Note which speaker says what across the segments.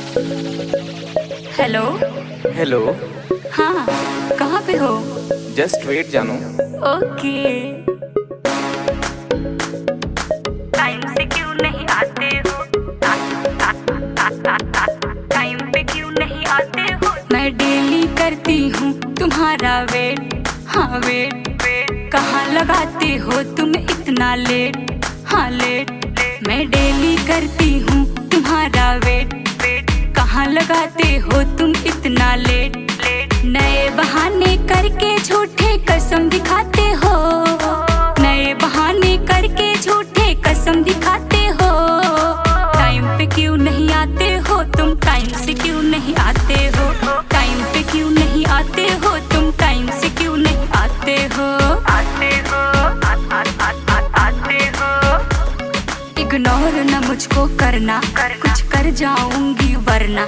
Speaker 1: Hello.
Speaker 2: Hello.
Speaker 1: हाँ, कहाँ पे हो?
Speaker 2: जस्ट वेट जानू।
Speaker 1: ओके। टाइम से क्यों नहीं आते हो? टाइम पे क्यों नहीं आते हो? मैं डेली करती हूँ तुम्हारा वेट। हाँ वेट, कहाँ लगाते हो तुम इतना लेट? हाँ लेट। मैं डेली करती हूँ तुम्हारा वेट, कहाँ लगाते हो तुम इतना लेट? नए बहाने करके झूठे कसम दिखाते हो। नए बहाने करके झूठे कसम दिखाते हो। टाइम पे क्यों नहीं आते हो तुम? टाइम से क्यों नहीं आते हो? टाइम पे क्यों नहीं आते हो तुम? टाइम से क्यों नहीं आते हो? आते हो। इग्नोर न मुझको करना, कुछ कर जाऊंगी वरना।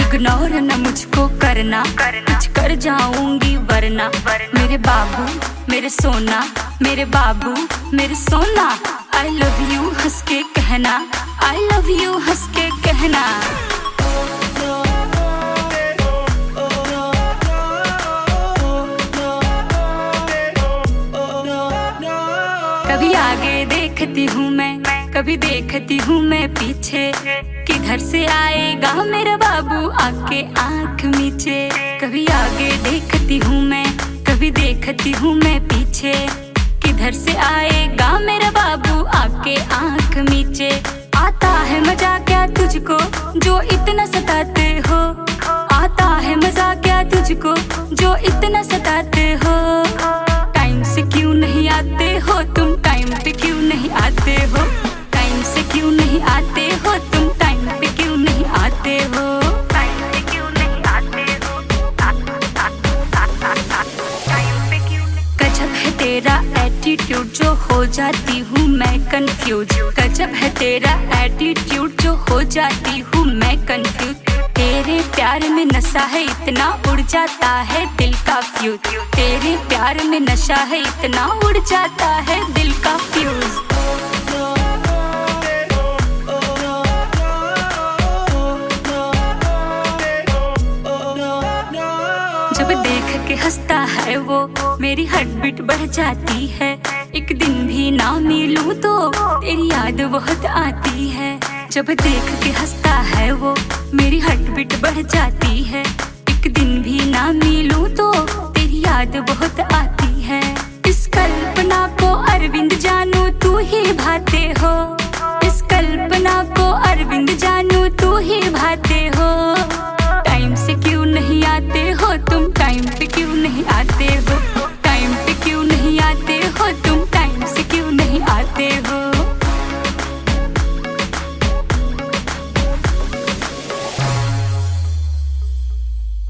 Speaker 1: इग्नोर न मुझको करना, कुछ कर जाऊंगी वरना। मेरे बाबू मेरे सोना, मेरे बाबू मेरे सोना, आई लव यू हंस के कहना, आई लव यू हंस के कहना। कभी आगे देखती हूँ मैं, कभी देखती हूँ मैं पीछे, किधर से आएगा मेरा बाबू आके आँख मीचे। कभी आगे देखती हूँ मैं, कभी देखती हूँ मैं पीछे, किधर से आएगा मेरा बाबू आके आँख मीचे। आता है मजा क्या तुझको जो इतना सताते हो? आता है मजा क्या तुझको जो इतना सताते हो? टाइम से क्यों नहीं आते हो तुम? टाइम पे क्यों नहीं आते हो? टाइम से क्यों नहीं आते हो तुम? टाइम पे क्यों नहीं आते हो? टाइम पे क्यों नहीं आते हो? टाइम पे क्यों नहीं? गजब है तेरा एटीट्यूड जो हो जाती हूँ मैं कंफ्यूज। गजब है तेरा एटीट्यूड जो हो जाती हूँ मैं कंफ्यूज। तेरे प्यार में नशा है इतना उड़ जाता है दिल का फ्यूज। तेरे प्यार में नशा है इतना उड़ जाता है दिल का फ्यूज। जब देख के हंसता है वो मेरी हार्ट बीट बढ़ जाती है। एक दिन भी ना मिलूं तो तेरी याद बहुत आती है। जब देख के हंसता है वो मेरी हार्ट बीट बढ़ जाती है। एक दिन भी ना मिलूं तो तेरी याद बहुत आती है। इस कल्पना को अरविंद जानू तू ही भाते हो। इस कल्पना को अरविंद जानू तू ही